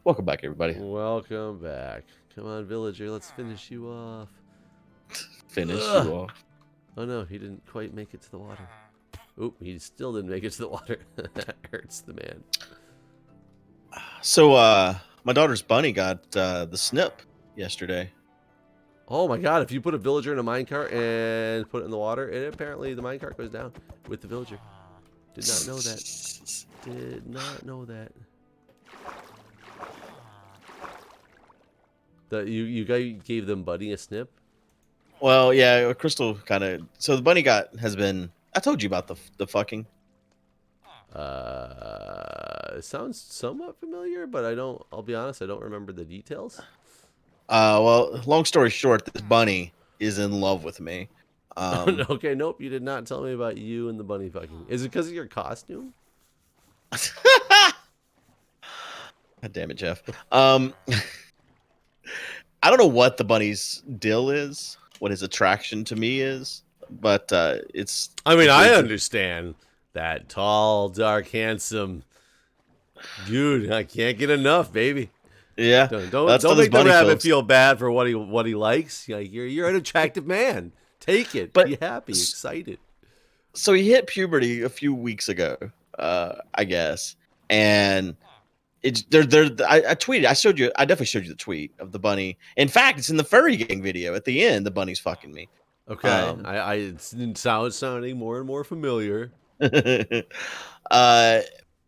Welcome back, everybody. Welcome back. Come on, villager, let's finish you off. Finish Ugh. you off. Oh no, he didn't quite make it to the water. Oop, he still didn't make it to the water. That hurts the man. So, my daughter's bunny got the snip yesterday. Oh my god, if you put a villager in a minecart and put it in the water, and apparently the minecart goes down with the villager. Did not know that. Did not know that. You gave them Buddy a snip? Well, yeah, Crystal kind of. So the bunny has been. I told you about the fucking. It sounds somewhat familiar, but I'll be honest, I don't remember the details. Well, long story short, this bunny is in love with me. Okay, nope, you did not tell me about you and the bunny fucking. Is it because of your costume? God damn it, Jeff. I don't know what the bunny's deal is, what his attraction to me is, but it's. I mean, I understand that tall, dark, handsome dude. I can't get enough, baby. Yeah, don't make the rabbit feel bad for what he likes. Like, you're an attractive man. Take it. Be happy, excited. So he hit puberty a few weeks ago, I guess, and it's there. I tweeted. I definitely showed you the tweet of the bunny. In fact, it's in the furry gang video. At the end, the bunny's fucking me. Okay, it's sounding more and more familiar.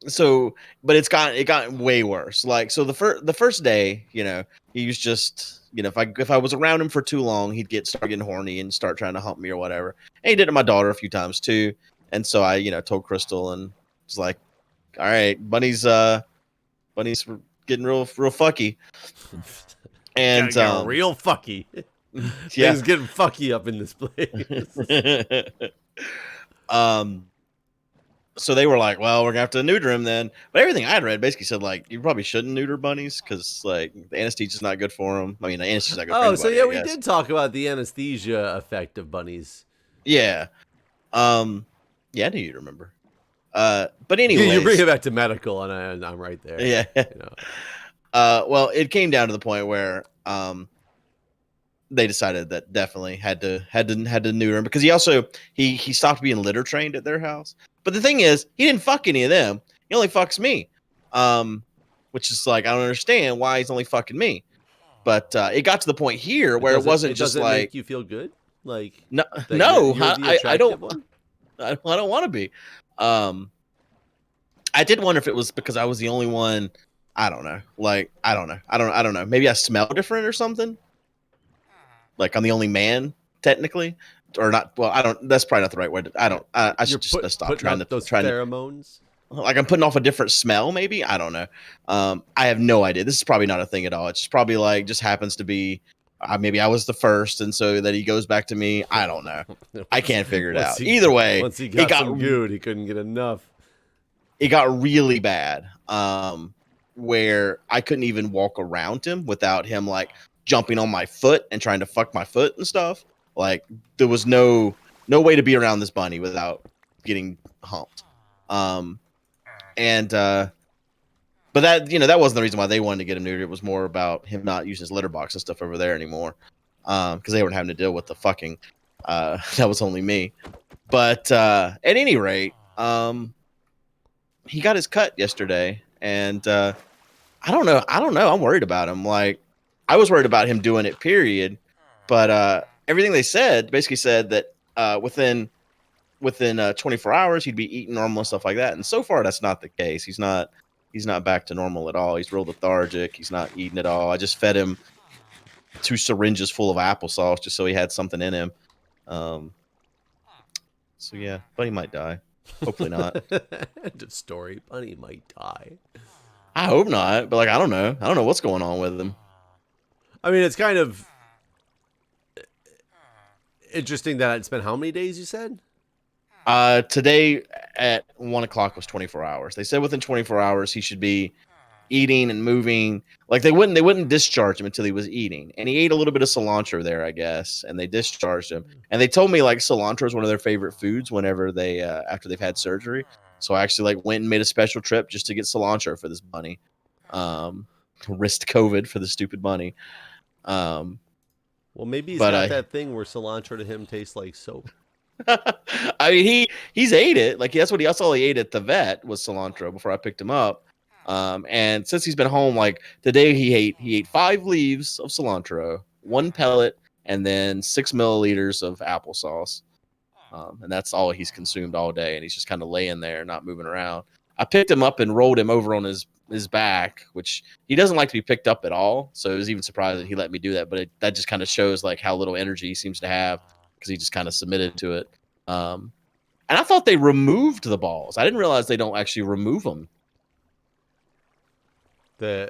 So, but it got way worse. Like, so the first day, he was just, if I was around him for too long, he'd start getting horny and start trying to hump me or whatever. And he did it to my daughter a few times too. And so I, told Crystal and was like, all right, bunny's getting real fucky. And real fucky. Yeah, things getting fucky up in this place. So they were like, well, we're gonna have to neuter him then. But everything I had read basically said, like, you probably shouldn't neuter bunnies because, like, the anesthesia's not good for them. I mean, the anesthesia's not good for anybody, so yeah, we did talk about the anesthesia effect of bunnies. Yeah. Yeah, I knew you'd remember. But anyway, you bring it back to medical, and I'm right there. Yeah. Well, it came down to the point where they decided that definitely had to neuter him because he stopped being litter trained at their house. But the thing is, he didn't fuck any of them. He only fucks me. Which is like, I don't understand why he's only fucking me. But it got to the point here where it wasn't just like, make you feel good. Like, no, I don't want to be. I did wonder if it was because I was the only one. I don't know. Like, I don't know. Maybe I smell different or something. Like, I'm the only man, technically, or not. Well, I don't. That's probably not the right word. I should just stop trying to pheromones. Like, I'm putting off a different smell. Maybe, I don't know. I have no idea. This is probably not a thing at all. It's just probably like just happens to be. Maybe I was the first, and so that he goes back to me. I don't know. I can't figure it out. Either way, once he got some good, he couldn't get enough. It got really bad. Where I couldn't even walk around him without him like jumping on my foot and trying to fuck my foot and stuff. Like, there was no way to be around this bunny without getting humped. But that wasn't the reason why they wanted to get him neutered. It was more about him not using his litter box and stuff over there anymore. Because they weren't having to deal with the fucking. That was only me. But at any rate, he got his cut yesterday, and I don't know. I'm worried about him. Like, I was worried about him doing it, period. But everything they said basically said that within 24 hours he'd be eating normal and stuff like that. And so far that's not the case. He's not back to normal at all. He's real lethargic. He's not eating at all. I just fed him 2 syringes full of applesauce just so he had something in him. So yeah, but he might die. Hopefully not. End of story. Bunny might die. I hope not, but like, I don't know what's going on with him. I mean, it's kind of interesting that it's been how many days, you said? Today at 1:00 was 24 hours. They said within 24 hours he should be eating and moving. Like, they wouldn't discharge him until he was eating. And he ate a little bit of cilantro there, I guess, and they discharged him. And they told me like cilantro is one of their favorite foods whenever they after they've had surgery. So I actually like went and made a special trip just to get cilantro for this bunny. risked COVID for the stupid money. Well, maybe he's But got that thing where cilantro to him tastes like soap. I mean, he's ate it. Like that's all he ate at the vet was cilantro before I picked him up. And since he's been home, like today he ate 5 leaves of cilantro, 1 pellet, and then 6 milliliters of applesauce. And that's all he's consumed all day. And he's just kind of laying there, not moving around. I picked him up and rolled him over on his back, which he doesn't like to be picked up at all. So it was even surprised that he let me do that. But that just kind of shows like how little energy he seems to have because he just kind of submitted to it. And I thought they removed the balls. I didn't realize they don't actually remove them. Do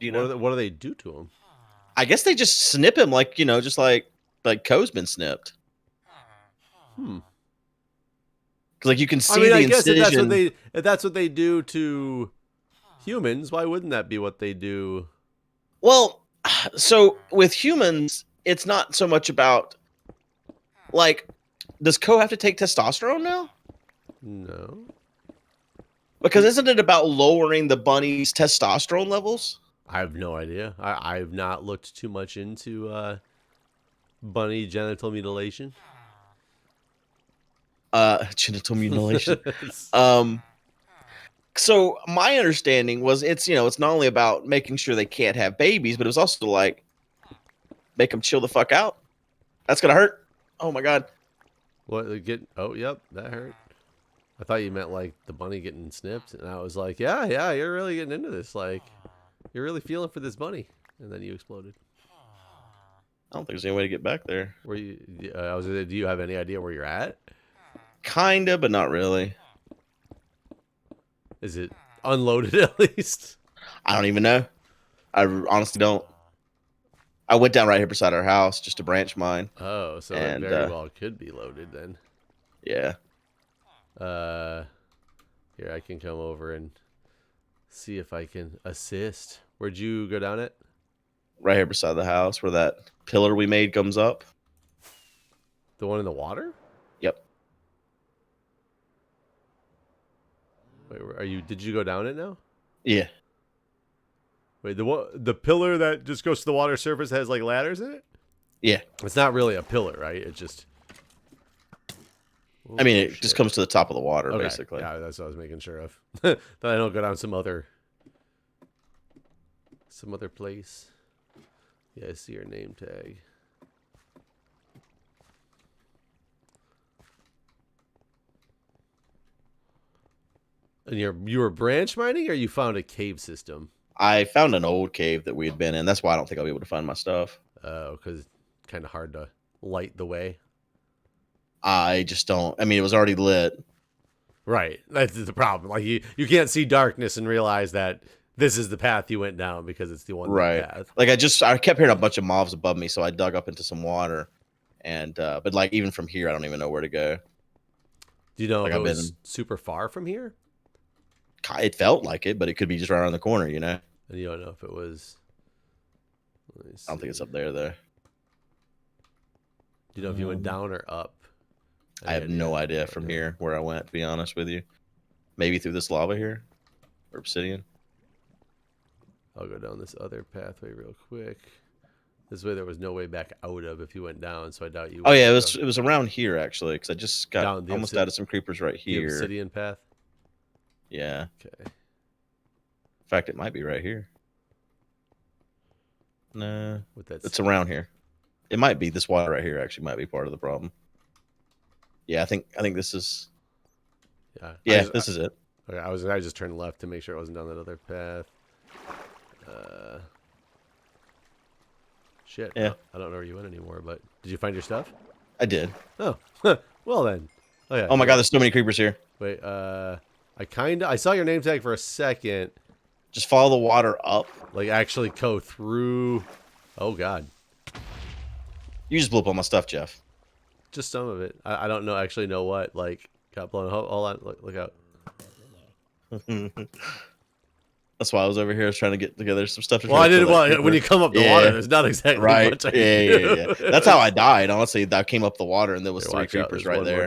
you know what do they do to him? I guess they just snip him like just like Co's been snipped. Because like you can see the incision. If that's what they do to humans, why wouldn't that be what they do? Well, so with humans, it's not so much about like, does Co have to take testosterone now? No. Because isn't it about lowering the bunny's testosterone levels? I have no idea. I've not looked too much into bunny genital mutilation. Genital mutilation. So my understanding was it's not only about making sure they can't have babies, but it was also like make them chill the fuck out. That's gonna hurt. Oh my god. What oh yep, that hurt. I thought you meant like the bunny getting snipped, and I was like, yeah, you're really getting into this. Like, you're really feeling for this bunny, and then you exploded. I don't think there's any way to get back there. Where you? Do you have any idea where you're at? Kinda, but not really. Is it unloaded at least? I don't even know. I honestly don't. I went down right here beside our house just to branch mine. Oh, so it very well could be loaded then. Yeah. Here, I can come over and see if I can assist. Where'd you go down it? Right here beside the house where that pillar we made comes up. The one in the water? Yep. Wait, did you go down it now? Yeah. Wait, the pillar that just goes to the water surface has like ladders in it? Yeah. It's not really a pillar, right? It just... I mean, it just comes to the top of the water, basically. Yeah, that's what I was making sure of. That I don't go down some other place. Yeah, I see your name tag. And you were branch mining, or you found a cave system? I found an old cave that we had been in. That's why I don't think I'll be able to find my stuff. Oh, because it's kind of hard to light the way. I just don't. I mean, it was already lit. Right. That's the problem. Like you can't see darkness and realize that this is the path you went down because it's the one path. Like I kept hearing a bunch of mobs above me, so I dug up into some water. And but like even from here, I don't even know where to go. Do you know if it was super far from here? It felt like it, but it could be just right around the corner, you know. And you don't know if it was. I don't think it's up there though. Do you know if you went down or up? I have no idea from here where I went, to be honest with you. Maybe through this lava here or obsidian. I'll go down this other pathway real quick. This way there was no way back out of if you went down, so I doubt you. Oh yeah, it was around here actually, because I just got almost out of some creepers right here. The obsidian path. Yeah. Okay. In fact, it might be right here. No, it's around here. It might be this water right here. Actually, might be part of the problem. Yeah, I think this is. Yeah, this is it. Okay, I just turned left to make sure I wasn't down that other path. Shit. Yeah. I don't know where you went anymore, but did you find your stuff? I did. Oh, well then. Oh yeah. Oh my god, there's so many creepers here. Wait, I saw your name tag for a second. Just follow the water up. Like actually go through. Oh god. You just blew up all my stuff, Jeff. Just some of it. I don't actually know what like got blown. Hold on, look out. That's why I was over here. I was trying to get together some stuff. Well, I didn't. Well, when you come up the water, there's not exactly right. much I can do. Yeah. That's how I died. Honestly, I came up the water and there was 3 creepers right there.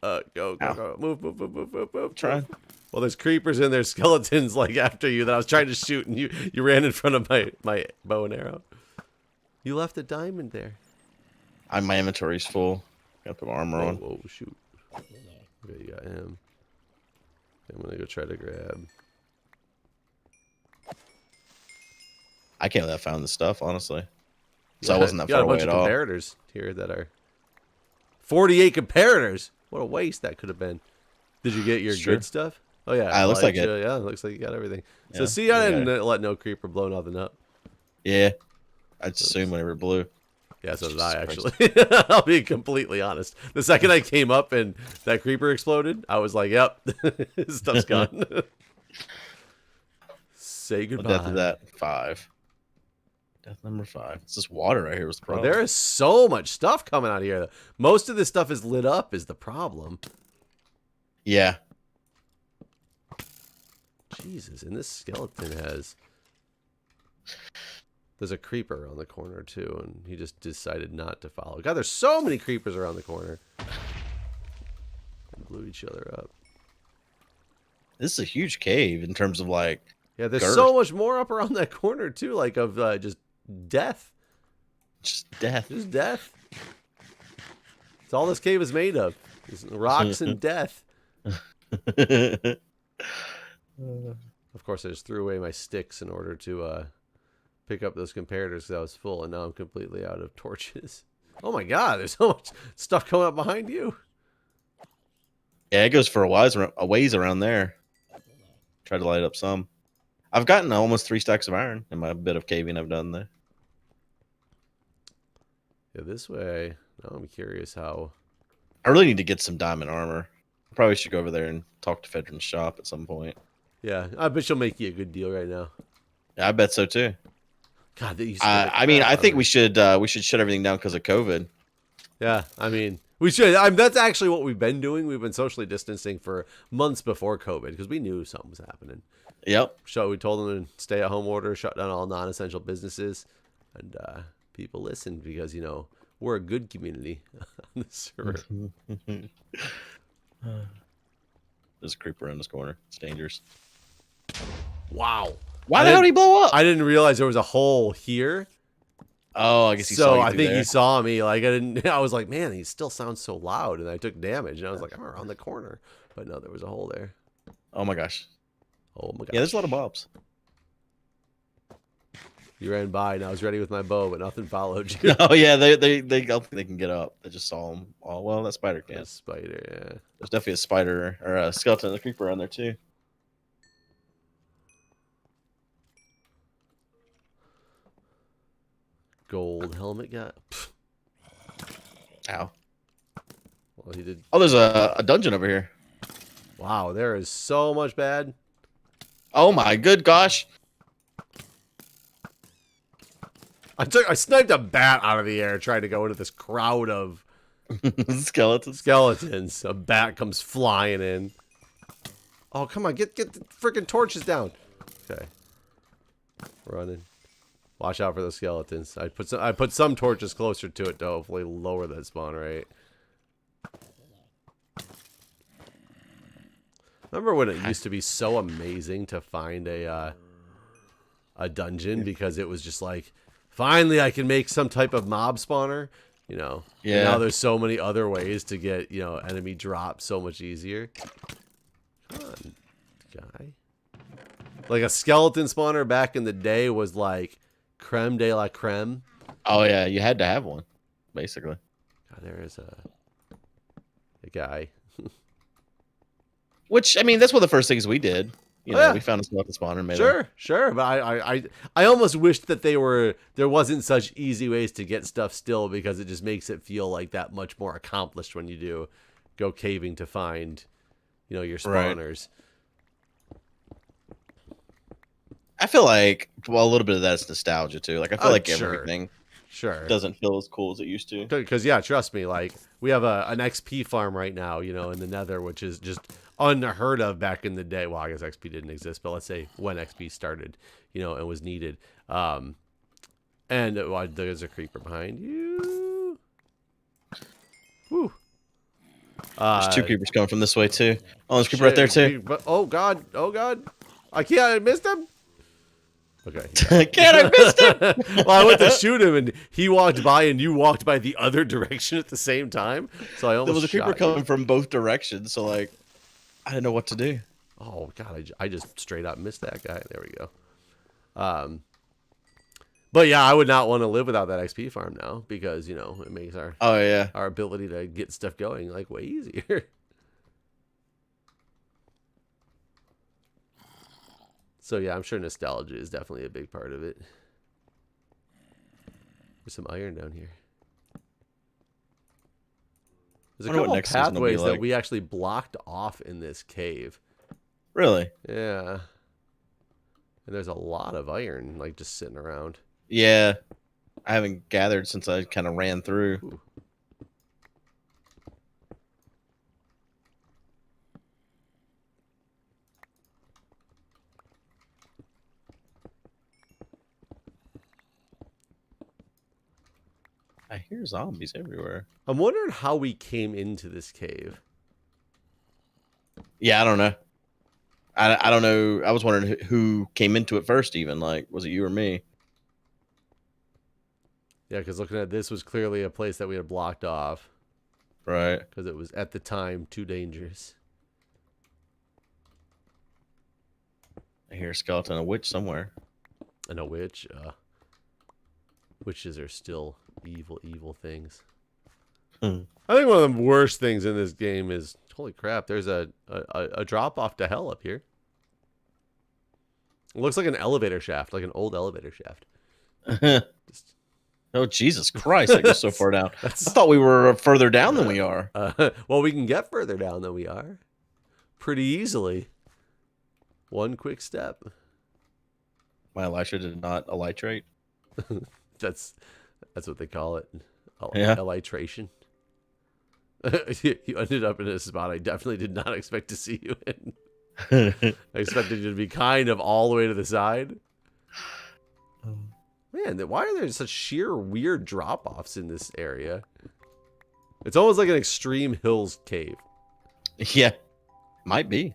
Go, Ow. go. Move. Trying. Well, there's creepers and there's skeletons like after you that I was trying to shoot, and you ran in front of my bow and arrow. You left a diamond there. My inventory's full. Got the armor on. Whoa, shoot. Okay, you got him. I'm gonna go try to grab. I can't let I found the stuff, honestly. So Yeah, I wasn't that far got a bunch away of at all. comparators here that are 48 comparators. What a waste that could have been. Did you get your Sure. good stuff? Oh yeah, It looks like it. Yeah, it looks like you got everything. So Yeah, see, I we got didn't let no creeper blow nothing up. Yeah. I'd assume whenever it blew. Yeah, so did Jesus I Christ. actually. I'll be completely honest. The second I came up and that creeper exploded, I was like, "Yep, his stuff's gone." Say What goodbye. death is that? 5. Death number 5. It's just water right here. What's the Well, problem? there is so much stuff coming out of here. Most of this stuff is lit up. Is the problem? Yeah. Jesus, and this skeleton has. There's a creeper around the corner too, and he just decided not to follow. God, there's so many creepers around the corner. They blew each other up. This is a huge cave in terms of like. Yeah, there's girth. so much more up around that corner too, like of just death. Just death. Just death. It's all this cave is made of. Just rocks and death. Of course, I just threw away my sticks in order to pick up those comparators because I was full, and now I'm completely out of torches. Oh my god, there's so much stuff coming up behind you. Yeah, it goes for a ways around there. Tried to light up some. I've gotten almost 3 stacks of iron in my bit of caving I've done there. Yeah, this way. Now I'm curious how. I really need to get some diamond armor. Probably should go over there and talk to Fedrin's shop at some point. Yeah, I bet she'll make you a good deal right now. Yeah, I bet so too. God, that used I mean, I think we should shut everything down because of COVID. Yeah, I mean, we should. That's actually what we've been doing. We've been socially distancing for months before COVID because we knew something was happening. Yep. So we told them to stay at home order, shut down all non-essential businesses, and people listened because we're a good community on this server. There's a creeper in this corner. It's dangerous. Wow. Why the hell did he blow up? I didn't realize there was a hole here. Oh, I guess he saw So you I through think there. he saw me. Like I was like, man, he still sounds so loud, and I took damage, and I was like, I'm around the corner, but no, there was a hole there. Oh my gosh. Oh my god. Yeah, there's a lot of mobs. You ran by, and I was ready with my bow, but nothing followed you. Oh yeah, they don't think they can get up. They just saw him. Oh well, that spider can. A spider, yeah. There's definitely a spider or a skeleton and a creeper around there too. Gold helmet guy. Ow. Well, he did. Oh, there's a dungeon over here. Wow, there is so much bad. Oh my good gosh. I sniped a bat out of the air trying to go into this crowd of Skeletons. skeletons. A bat comes flying in. Oh, come on, get the freaking torches down. Okay. Running. Watch out for the skeletons. I put some torches closer to it to hopefully lower that spawn rate. Remember when it used to be so amazing to find a dungeon because it was just like, finally I can make some type of mob spawner, Yeah. And now there's so many other ways to get, enemy drops so much easier. Come on, guy. Like a skeleton spawner back in the day was like creme de la creme. Oh yeah, you had to have one, basically. God, there is a guy. Which I mean, that's one of the first things we did. Yeah. We found a skeleton spawner and made them. Sure, but I almost wished that there wasn't such easy ways to get stuff still because it just makes it feel like that much more accomplished when you do go caving to find, your spawners. Right. I feel like a little bit of that's nostalgia too. Like I feel like sure. everything Sure. doesn't feel as cool as it used to. Because yeah, trust me, like we have an XP farm right now, in the Nether, which is just unheard of back in the day. Well, I guess XP didn't exist, but let's say when XP started, and was needed. And there's a creeper behind you. Whew. There's two creepers coming from this way too. Oh, there's a creeper right shit, there too. oh god, oh god. I can't, I missed him. Okay. Can't I missed him? Well, I went to shoot him and he walked by and you walked by the other direction at the same time. So I almost There was a creeper shot coming you. from both directions, so like I didn't know what to do. Oh god, I just straight up missed that guy. There we go. But yeah, I would not want to live without that XP farm now because, you know, it makes our our ability to get stuff going like way easier. So yeah, I'm sure nostalgia is definitely a big part of it. There's some iron down here. There's a couple of pathways that we actually blocked off in this cave. Really? Yeah. And there's a lot of iron like just sitting around. Yeah. I haven't gathered since I kind of ran through. Ooh. I hear zombies everywhere. I'm wondering how we came into this cave. Yeah, I don't know. I don't know. I was wondering who came into it first even. Like, was it you or me? Yeah, because looking at this was clearly a place that we had blocked off. Right. Because it was, at the time, too dangerous. I hear a skeleton, a witch somewhere. And a witch. Witches are still evil, evil things. I think one of the worst things in this game is, holy crap, there's a drop off to hell up here. It looks like an elevator shaft, like an old elevator shaft. Just... Oh, Jesus Christ, that goes so far down. I thought we were further down than we are. Well, we can get further down than we are. Pretty easily. One quick step. My Elisha did not elytrate. That's what they call it. Yeah. Elytration. You ended up in a spot I definitely did not expect to see you in. I expected you to be kind of all the way to the side. Man, why are there such sheer weird drop-offs in this area? It's almost like an extreme hills cave. Yeah. Might be.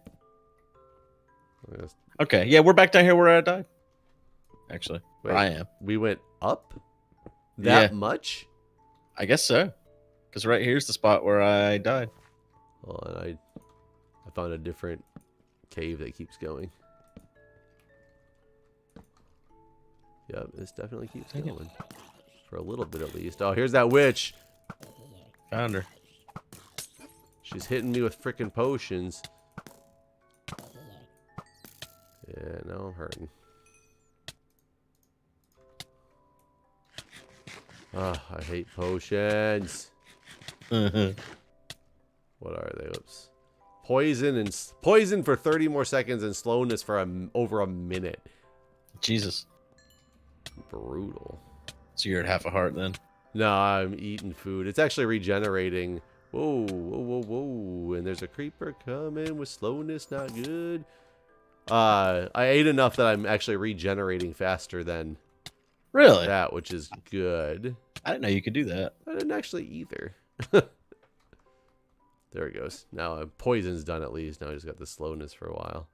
Okay, yeah, we're back down here where I died. Actually, where I am. We went up that much? I guess so. Because right here's the spot where I died. Oh, and I found a different cave that keeps going. Yep, this definitely keeps going. For a little bit at least. Oh, here's that witch. Found her. She's hitting me with freaking potions. Yeah, now I'm hurting. Ah, I hate potions. What are they? Oops. Poison for 30 more seconds and slowness for over a minute. Jesus. Brutal. So you're at half a heart then? No, I'm eating food. It's actually regenerating. Whoa, whoa, whoa, whoa. And there's a creeper coming with slowness, not good. I ate enough that I'm actually regenerating faster than really that, which is good. I didn't know you could do that. I didn't actually either. There it goes. Now poison's done at least. Now I just got the slowness for a while.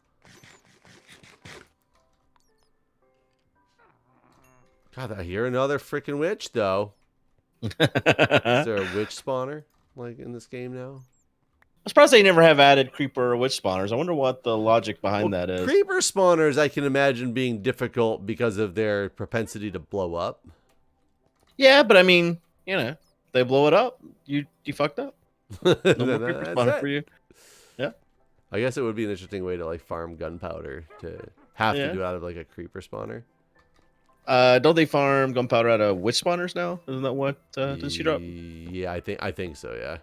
God, I hear another freaking witch though. Is there a witch spawner like in this game now? I'm surprised they never have added creeper or witch spawners. I wonder what the logic behind that is. Creeper spawners I can imagine being difficult because of their propensity to blow up. Yeah, but I mean, you know, they blow it up. You fucked up. No more creeper spawner for you. Yeah. I guess it would be an interesting way to like farm gunpowder to have to do it out of like a creeper spawner. Don't they farm gunpowder out of witch spawners now? Isn't that what does shoot up? Yeah, I think so, yeah.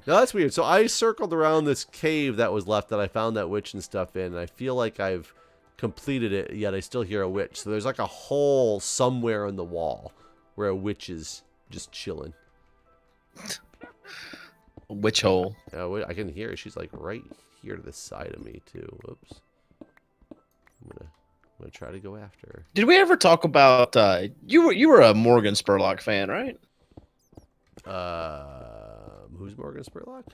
No, that's weird. So I circled around this cave that was left that I found that witch and stuff in, and I feel like I've completed it, yet I still hear a witch. So there's like a hole somewhere in the wall where a witch is just chilling. A witch hole. Yeah, I can hear her. She's like right here to the side of me too. Whoops. I'm gonna try to go after her. Did we ever talk about you were a Morgan Spurlock fan, right? Who's Morgan Spurlock?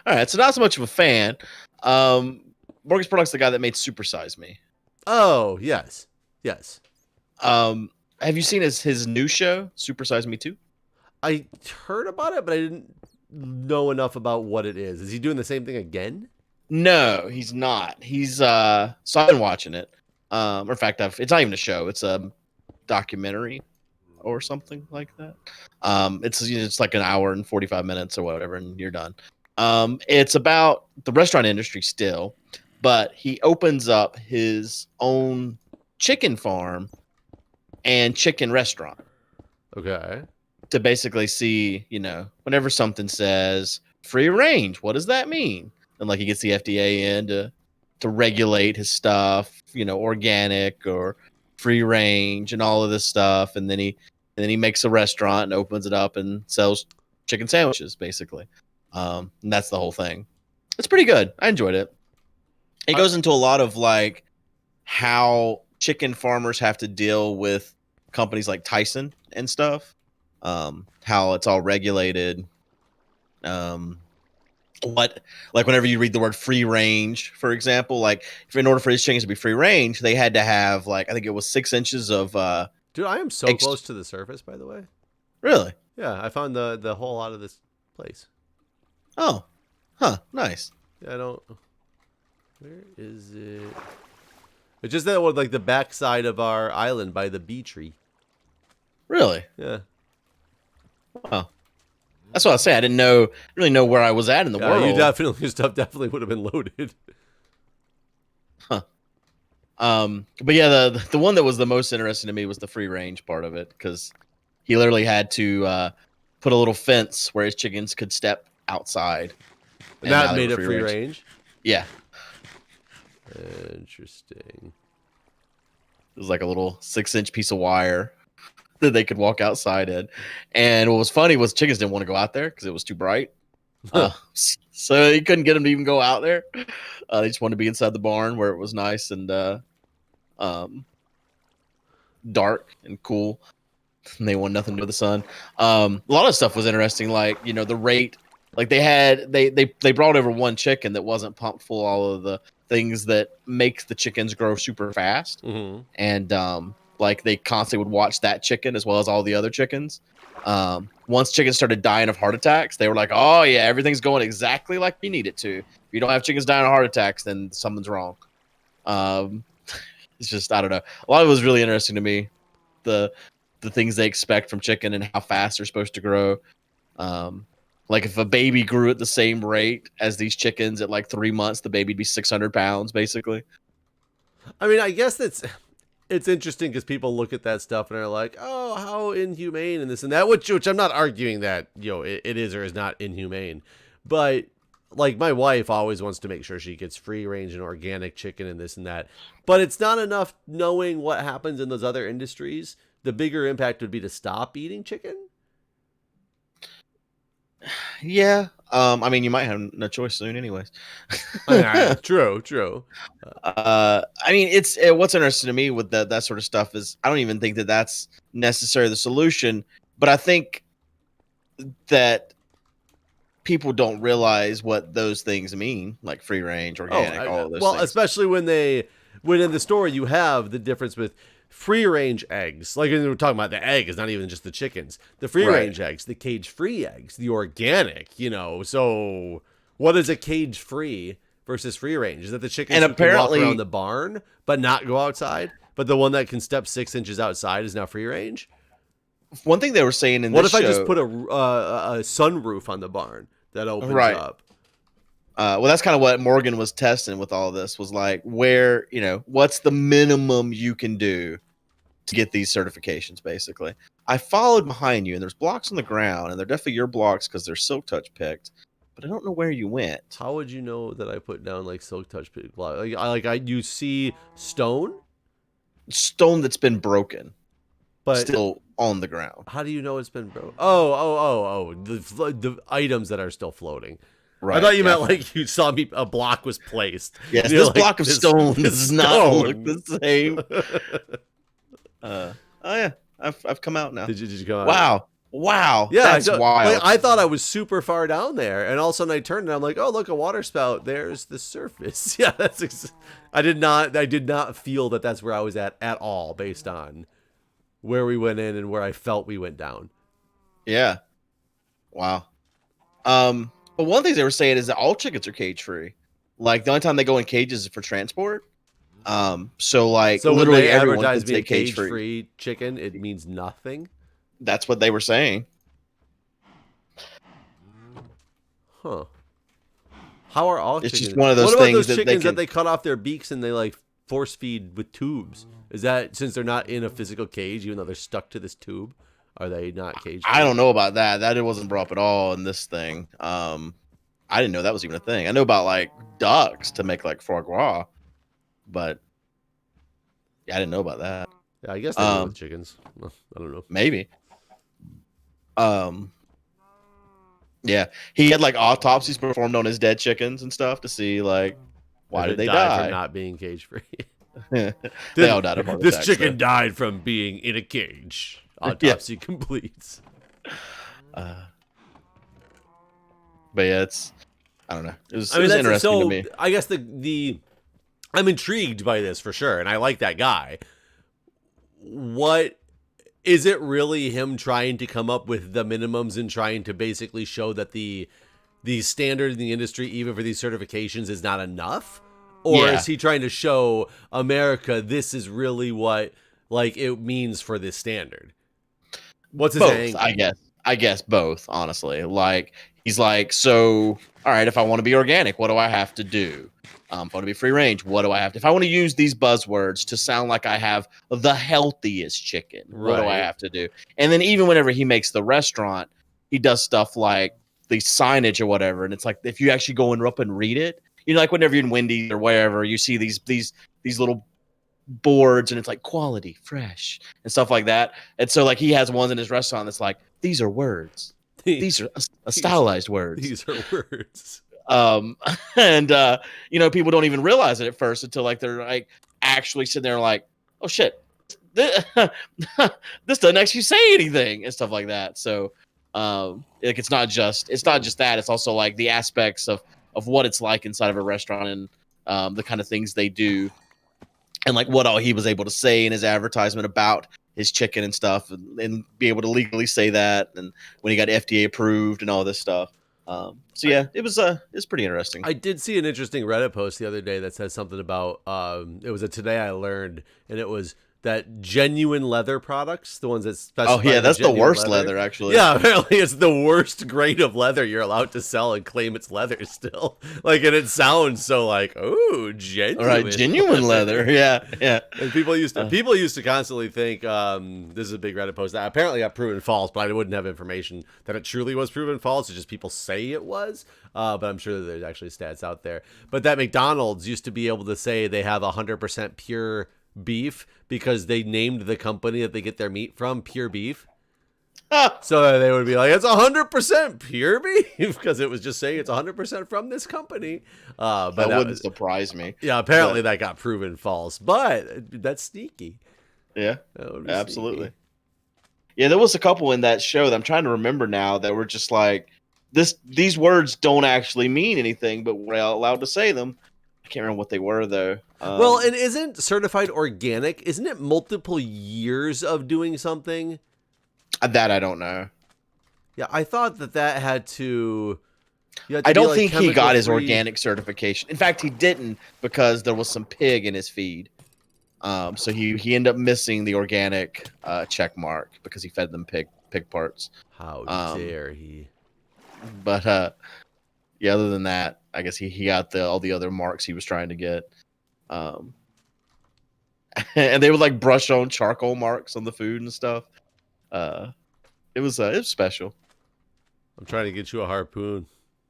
All right, so not so much of a fan. Morgan Spurlock's the guy that made Super Size Me. Oh, yes. Yes. Have you seen his new show, Super Size Me 2? I heard about it, but I didn't know enough about what it is. Is he doing the same thing again? No, he's not. He's so I've been watching it. Or in fact, it's not even a show. It's a documentary or something like that. It's like an hour and 45 minutes or whatever, and you're done. It's about the restaurant industry still, but he opens up his own chicken farm and chicken restaurant. Okay. To basically see, whenever something says free range, what does that mean? And like he gets the FDA in to regulate his stuff, organic or free range and all of this stuff, and then he makes a restaurant and opens it up and sells chicken sandwiches, basically. And that's the whole thing. It's pretty good. I enjoyed it. It goes into a lot of like how chicken farmers have to deal with companies like Tyson and stuff. How it's all regulated. Whenever you read the word free range, for example, like if in order for these chickens to be free range, they had to have I think it was 6 inches of dude, I am so close to the surface, by the way. Really? Yeah, I found the hole out of this place. Oh. Huh, nice. Yeah, I don't. Where is it? It's just that one, like the backside of our island by the bee tree. Really? Yeah. Wow. That's what I say. I didn't really know where I was at in the world. Your stuff definitely would have been loaded. Huh. But yeah, the one that was the most interesting to me was the free range part of it, because he literally had to put a little fence where his chickens could step outside. And that made it free range? Yeah. Interesting. It was like a little 6-inch piece of wire that they could walk outside in. And what was funny was chickens didn't want to go out there because it was too bright. So you couldn't get them to even go out there. They just wanted to be inside the barn where it was nice and dark and cool. And they want nothing to do with the sun. A lot of stuff was interesting, like the rate. Like they brought over one chicken that wasn't pumped full of all of the things that make the chickens grow super fast. Mm-hmm. And like they constantly would watch that chicken as well as all the other chickens. Once chickens started dying of heart attacks, they were like, "Oh yeah, everything's going exactly like you need it to. If you don't have chickens dying of heart attacks, then something's wrong." It's just, I don't know. A lot of it was really interesting to me. The things they expect from chicken and how fast they're supposed to grow. Like if a baby grew at the same rate as these chickens at like 3 months, the baby'd be 600 pounds basically. I mean, I guess it's interesting because people look at that stuff and are like, "Oh, how inhumane," and this and that, which I'm not arguing that it is or is not inhumane, but like my wife always wants to make sure she gets free range and organic chicken and this and that, but it's not enough knowing what happens in those other industries. The bigger impact would be to stop eating chicken. Yeah. I mean, you might have no choice soon anyways. True. I mean, what's interesting to me with that sort of stuff is I don't even think that that's necessarily the solution, but I think that people don't realize what those things mean, like free range, organic, all of those things. Especially when in the store you have the difference with free range eggs. Like when we're talking about the egg is not even just the chickens. The free range eggs, the cage free eggs, the organic, So what is a cage free versus free range? Is that the chickens and who apparently can walk around the barn but not go outside? But the one that can step 6 inches outside is now free range? One thing they were saying in what this if show, I just put a sunroof on the barn that opens up? Well, that's kind of what Morgan was testing with all of this, was like where, what's the minimum you can do to get these certifications, basically. I followed behind you, and there's blocks on the ground, and they're definitely your blocks because they're Silk Touch picked, but I don't know where you went. How would you know that I put down like Silk Touch picked block? You see stone that's been broken, but still on the ground. How do you know it's been broken? Oh, the items that are still floating. Right, I thought you meant like you saw a block was placed. Yes, this block of stone does not look the same. Oh yeah, I've come out now. Did you come out? Wow, Wow, Yeah, that's wild. I thought I was super far down there, and all of a sudden I turned and I'm like, oh look, a water spout. There's the surface. Yeah, I did not feel that that's where I was at all, based on where we went in and where I felt we went down. Yeah. Wow. But one of the things they were saying is that all chickens are cage free. Like the only time they go in cages is for transport. So like So when literally they everyone advertise can stay being cage cage free. free chicken, it means nothing. That's what they were saying. Huh. How are all It's chickens? just one of those What about things those that chickens they can. that they cut off their beaks and they like force feed with tubes? Is that since they're not in a physical cage, even though they're stuck to this tube, are they not cage free? I don't know about that. That it wasn't brought up at all in this thing. I didn't know that was even a thing. I know about like ducks to make like foie gras, but yeah, I didn't know about that. Yeah, I guess they do it with chickens. Well, I don't know. Maybe. Um, yeah, he had like autopsies performed on his dead chickens and stuff to see like why If did it they died from die? not being cage free. They all died of heart This attacks, chicken though. died from being in a cage. Yeah. Autopsy completes. But yeah, it's I don't know. It was That's interesting to so. me. I guess the I'm intrigued by this for sure, and I like that guy. What is it really him trying to come up with the minimums and trying to basically show that the standard in the industry, even for these certifications, is not enough? Or Yeah. is he trying to show America this is really what like it means for this standard? What's his Both, angle? I guess both, honestly. Like he's like, so all right, if I want to be organic, what do I have to do? If I want to be free range, what do I have to if I want to use these buzzwords to sound like I have the healthiest chicken, what do I Right. have to do? And then even whenever he makes the restaurant, he does stuff like the signage or whatever. And it's like if you actually go and up and read it, you know, like whenever you're in Wendy's or wherever, you see these little boards and it's like quality, fresh, and stuff like that. And so like he has ones in his restaurant that's like, these are words. These are a stylized words. These are words. And you know, people don't even realize it at first until like they're like actually sitting there like, oh shit, this doesn't actually say anything and stuff like that. So like it's not just that, it's also like the aspects of what it's like inside of a restaurant and the kind of things they do and like what all he was able to say in his advertisement about his chicken and stuff and be able to legally say that and when he got FDA approved and all this stuff. So yeah, it was pretty interesting. I did see an interesting Reddit post the other day that says something about it was a Today I Learned, and it was that genuine leather products, the ones that specify. Oh yeah, that's the worst leather leather actually. Yeah, apparently it's the worst grade of leather you're allowed to sell and claim it's leather still. Like, and it sounds so like, oh, genuine. All right, genuine leather. Yeah, yeah. And people used to constantly think this is a big Reddit post that apparently got proven false, but I wouldn't have information that it truly was proven false. It's just people say it was, but I'm sure that there's actually stats out there. But that McDonald's used to be able to say they have 100% pure beef because they named the company that they get their meat from Pure Beef. So they would be like, it's 100% pure beef because it was just saying it's 100% from this company. But that wouldn't surprise me. Yeah, apparently that got proven false, but that's sneaky. Yeah, absolutely. Sneaky. Yeah, there was a couple in that show that I'm trying to remember now that were just like, these words don't actually mean anything, but we're allowed to say them. I can't remember what they were though. Well, and isn't certified organic? Isn't it multiple years of doing something? That I don't know. Yeah, I thought that had to. I don't think he got his organic certification. In fact, he didn't because there was some pig in his feed. So he ended up missing the organic check mark because he fed them pig parts. How dare he? But yeah, other than that, I guess he got all the other marks he was trying to get. And they would like brush on charcoal marks on the food and stuff. It was special. I'm trying to get you a harpoon,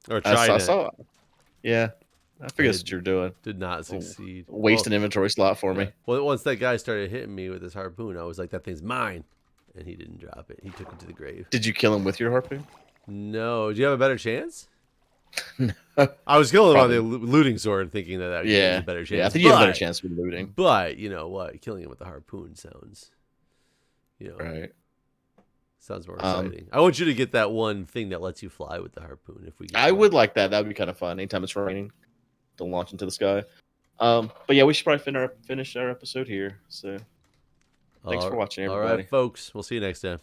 or I saw. Yeah, I figured that's what you're doing. Did not succeed. Waste an inventory slot for me. Well, once that guy started hitting me with his harpoon, I was like, "That thing's mine," and he didn't drop it. He took it to the grave. Did you kill him with your harpoon? No. Do you have a better chance? No. I was killing him on the looting sword, thinking that was a better chance. Yeah, I think you have a better chance with looting. But you know what? Killing him with a harpoon sounds, right. Sounds more exciting. I want you to get that one thing that lets you fly with the harpoon. If we get I would like that. That would be kind of fun. Anytime it's raining, to launch into the sky. But yeah, we should probably finish our episode here. So thanks for watching, everybody. All right, folks. We'll see you next time.